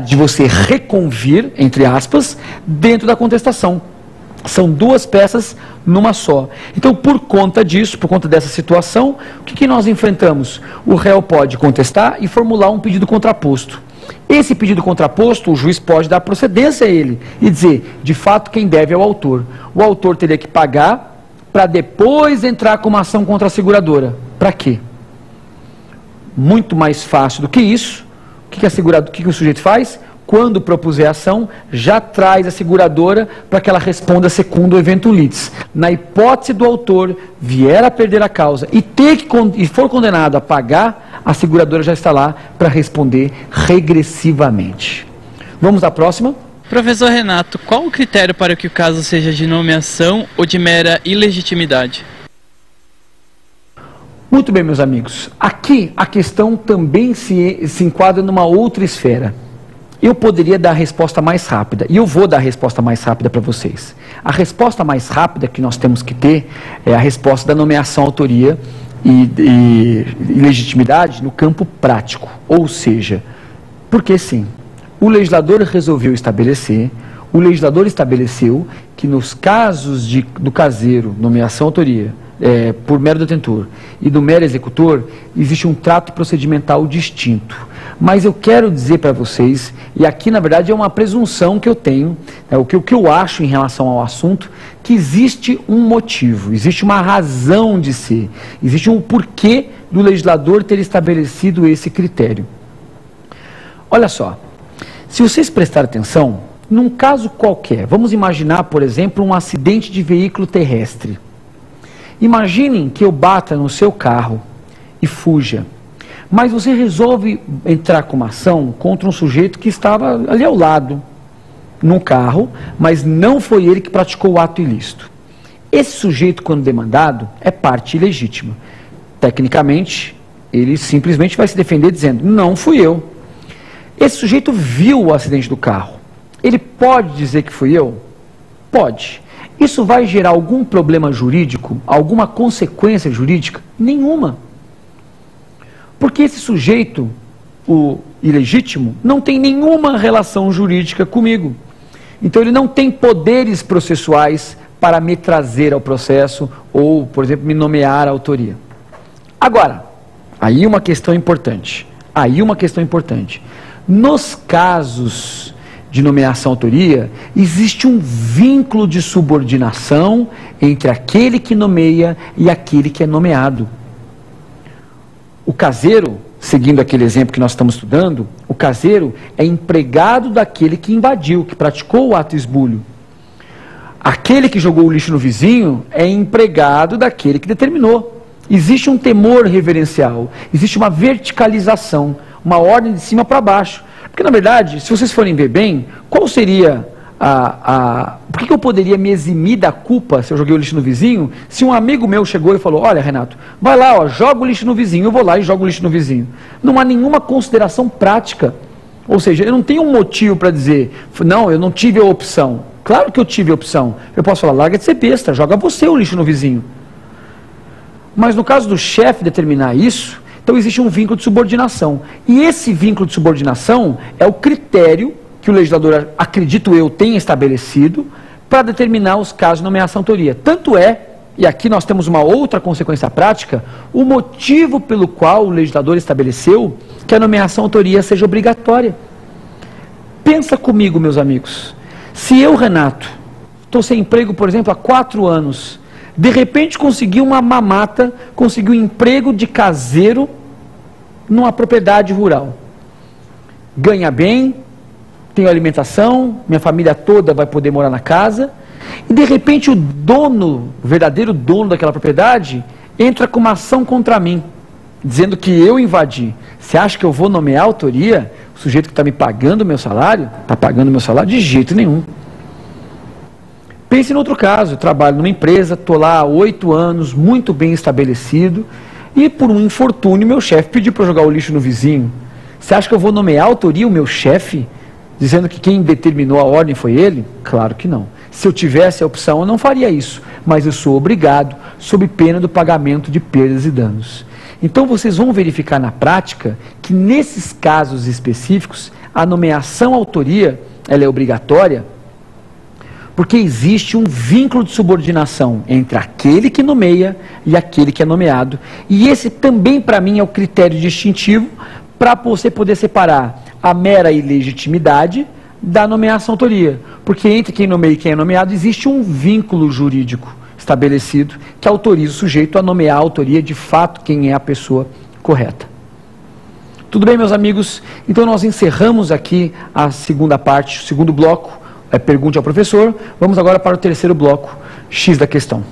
possibilidade de você reconvir, entre aspas, dentro da contestação. São duas peças numa só. Então, por conta disso, por conta dessa situação, o que nós enfrentamos? O réu pode contestar e formular um pedido contraposto. Esse pedido contraposto, o juiz pode dar procedência a ele e dizer, de fato, quem deve é o autor. O autor teria que pagar para depois entrar com uma ação contra a seguradora. Para quê? Muito mais fácil do que isso. O que o sujeito faz? Quando propuser a ação, já traz a seguradora para que ela responda segundo eventum litis. Na hipótese do autor vier a perder a causa e for condenado a pagar, a seguradora já está lá para responder regressivamente. Vamos à próxima? Professor Renato, qual o critério para que o caso seja de nomeação ou de mera ilegitimidade? Muito bem, meus amigos. Aqui a questão também se enquadra numa outra esfera. Eu poderia dar a resposta mais rápida, e eu vou dar a resposta mais rápida para vocês. A resposta mais rápida que nós temos que ter é a resposta da nomeação, autoria e legitimidade no campo prático. Ou seja, porque sim, o legislador resolveu estabelecer, o legislador estabeleceu que nos casos do caseiro, nomeação, autoria, por mero detentor e do mero executor, existe um trato procedimental distinto. Mas eu quero dizer para vocês, e aqui na verdade é uma presunção que eu tenho, o que eu acho em relação ao assunto, que existe um motivo, existe uma razão de ser, existe um porquê do legislador ter estabelecido esse critério. Olha só, se vocês prestarem atenção, num caso qualquer, vamos imaginar, por exemplo, um acidente de veículo terrestre. Imaginem que eu bata no seu carro e fuja, mas você resolve entrar com uma ação contra um sujeito que estava ali ao lado, num carro, mas não foi ele que praticou o ato ilícito. Esse sujeito, quando demandado, é parte ilegítima. Tecnicamente, ele simplesmente vai se defender dizendo, não fui eu. Esse sujeito viu o acidente do carro. Ele pode dizer que fui eu? Pode. Isso vai gerar algum problema jurídico, alguma consequência jurídica? Nenhuma. Porque esse sujeito, o ilegítimo, não tem nenhuma relação jurídica comigo. Então ele não tem poderes processuais para me trazer ao processo ou, por exemplo, me nomear a autoria. Agora, aí uma questão importante. Nos casos de nomeação autoria, existe um vínculo de subordinação entre aquele que nomeia e aquele que é nomeado. O caseiro, seguindo aquele exemplo que nós estamos estudando, o caseiro é empregado daquele que invadiu, que praticou o ato esbulho. Aquele que jogou o lixo no vizinho é empregado daquele que determinou. Existe um temor reverencial, existe uma verticalização, uma ordem de cima para baixo. Porque, na verdade, se vocês forem ver bem, qual seria por que eu poderia me eximir da culpa se eu joguei o lixo no vizinho, se um amigo meu chegou e falou, olha, Renato, vai lá, joga o lixo no vizinho, eu vou lá e jogo o lixo no vizinho. Não há nenhuma consideração prática. Ou seja, eu não tenho um motivo para dizer, não, eu não tive a opção. Claro que eu tive a opção. Eu posso falar, larga de ser besta, joga você o lixo no vizinho. Mas no caso do chefe determinar isso, então existe um vínculo de subordinação. E esse vínculo de subordinação é o critério que o legislador, acredito eu, tenha estabelecido para determinar os casos de nomeação autoria. Tanto é, e aqui nós temos uma outra consequência prática, o motivo pelo qual o legislador estabeleceu que a nomeação autoria seja obrigatória. Pensa comigo, meus amigos. Se eu, Renato, estou sem emprego, por exemplo, há 4 anos, de repente consegui uma mamata, consegui um emprego de caseiro numa propriedade rural. Ganha bem, tenho alimentação, minha família toda vai poder morar na casa, e de repente o dono, o verdadeiro dono daquela propriedade, entra com uma ação contra mim, dizendo que eu invadi. Você acha que eu vou nomear a autoria? O sujeito que está me pagando o meu salário? Está pagando o meu salário? De jeito nenhum. Pense em outro caso, eu trabalho numa empresa, estou lá há 8 anos, muito bem estabelecido, e por um infortúnio meu chefe pediu para jogar o lixo no vizinho. Você acha que eu vou nomear a autoria, o meu chefe, dizendo que quem determinou a ordem foi ele? Claro que não. Se eu tivesse a opção, eu não faria isso, mas eu sou obrigado, sob pena do pagamento de perdas e danos. Então vocês vão verificar na prática que nesses casos específicos, a nomeação autoria, ela é obrigatória, porque existe um vínculo de subordinação entre aquele que nomeia e aquele que é nomeado. E esse também, para mim, é o critério distintivo para você poder separar a mera ilegitimidade da nomeação autoria. Porque entre quem nomeia e quem é nomeado existe um vínculo jurídico estabelecido que autoriza o sujeito a nomear a autoria de fato quem é a pessoa correta. Tudo bem, meus amigos? Então nós encerramos aqui a segunda parte, o segundo bloco, pergunte ao professor. Vamos agora para o terceiro bloco, X da questão.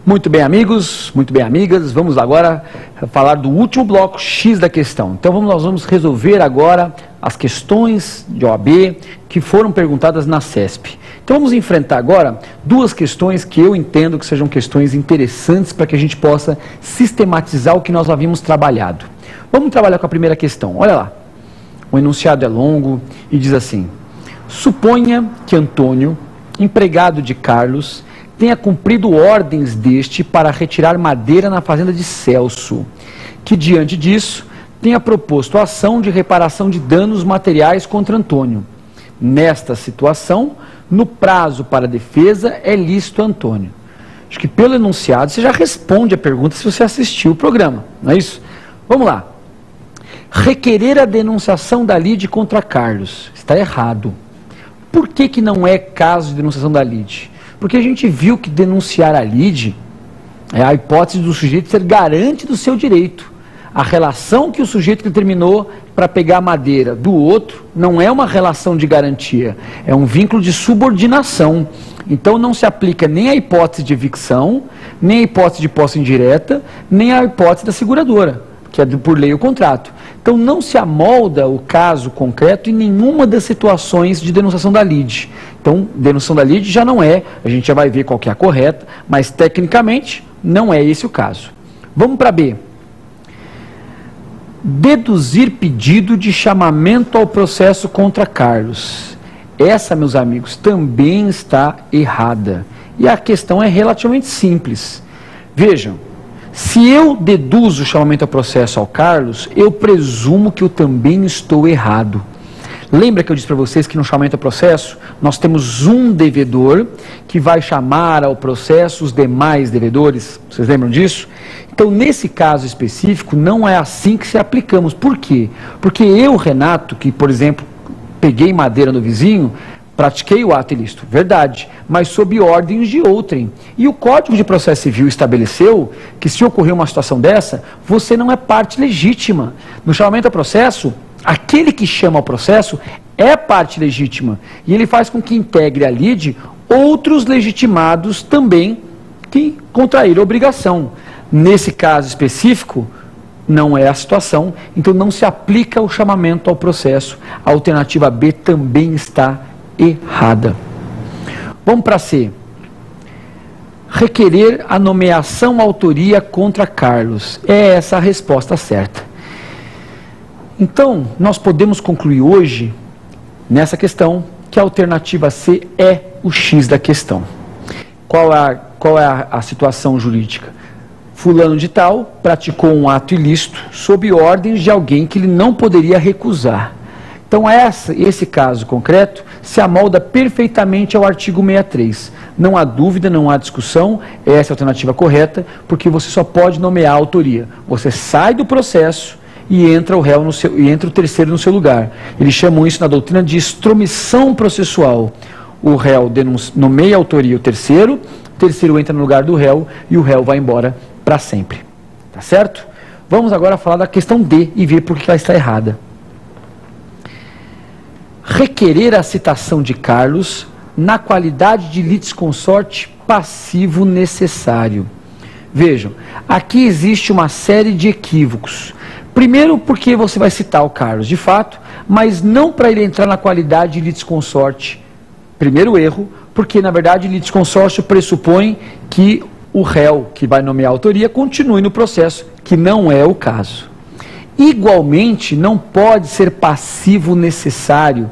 Muito bem, amigos, muito bem, amigas, vamos agora falar do último bloco, X da questão. Então nós vamos resolver agora as questões de OAB que foram perguntadas na CESP. Então vamos enfrentar agora duas questões que eu entendo que sejam questões interessantes para que a gente possa sistematizar o que nós havíamos trabalhado. Vamos trabalhar com a primeira questão, olha lá. O enunciado é longo e diz assim: suponha que Antônio, empregado de Carlos, tenha cumprido ordens deste para retirar madeira na fazenda de Celso, que diante disso tenha proposto a ação de reparação de danos materiais contra Antônio. Nesta situação, no prazo para a defesa, é lícito a Antônio. Acho que pelo enunciado você já responde a pergunta se você assistiu o programa, não é isso? Vamos lá. Requerer a denunciação da lide contra Carlos. Está errado. Por que não é caso de denunciação da lide? Porque a gente viu que denunciar a lide é a hipótese do sujeito ser garante do seu direito. A relação que o sujeito determinou para pegar a madeira do outro não é uma relação de garantia, é um vínculo de subordinação. Então não se aplica nem a hipótese de evicção, nem a hipótese de posse indireta, nem a hipótese da seguradora, que é por lei o contrato. Então não se amolda o caso concreto em nenhuma das situações de denunciação da lide. Então, denunciação da lide já não é, a gente já vai ver qual que é a correta, mas tecnicamente não é esse o caso. Vamos para B. Deduzir pedido de chamamento ao processo contra Carlos. Essa, meus amigos, também está errada. E a questão é relativamente simples. Vejam, se eu deduzo o chamamento ao processo ao Carlos, eu presumo que eu também estou errado. Lembra que eu disse para vocês que no chamamento ao processo, nós temos um devedor que vai chamar ao processo os demais devedores? Vocês lembram disso? Então, nesse caso específico, não é assim que se aplicamos. Por quê? Porque eu, Renato, que, por exemplo, peguei madeira no vizinho, pratiquei o ato ilícito, verdade, mas sob ordens de outrem. E o Código de Processo Civil estabeleceu que se ocorrer uma situação dessa, você não é parte legítima. No chamamento ao processo, aquele que chama ao processo é parte legítima. E ele faz com que integre a lide outros legitimados também que contraíram obrigação. Nesse caso específico, não é a situação, então não se aplica o chamamento ao processo. A alternativa B também está errada. Vamos para C. Requerer a nomeação autoria contra Carlos. É essa a resposta certa. Então, nós podemos concluir hoje, nessa questão, que a alternativa C é o X da questão. Qual é a situação jurídica? Fulano de tal praticou um ato ilícito sob ordens de alguém que ele não poderia recusar. Então, esse caso concreto se amolda perfeitamente ao artigo 63. Não há dúvida, não há discussão, essa é a alternativa correta, porque você só pode nomear a autoria. Você sai do processo e entra o réu e entra o terceiro no seu lugar. Eles chamam isso na doutrina de extromissão processual. O réu nomeia a autoria o terceiro entra no lugar do réu e o réu vai embora para sempre. Tá certo? Vamos agora falar da questão D e ver por que ela está errada. Requerer a citação de Carlos na qualidade de litisconsorte passivo necessário. Vejam, aqui existe uma série de equívocos. Primeiro, porque você vai citar o Carlos, de fato, mas não para ele entrar na qualidade de litisconsorte. Primeiro erro, porque na verdade litisconsórcio pressupõe que o réu que vai nomear a autoria continue no processo, que não é o caso. Igualmente, não pode ser passivo necessário.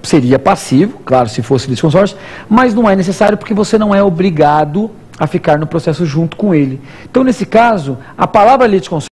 Seria passivo, claro, se fosse litisconsórcio, mas não é necessário porque você não é obrigado a ficar no processo junto com ele. Então, nesse caso, a palavra litisconsorte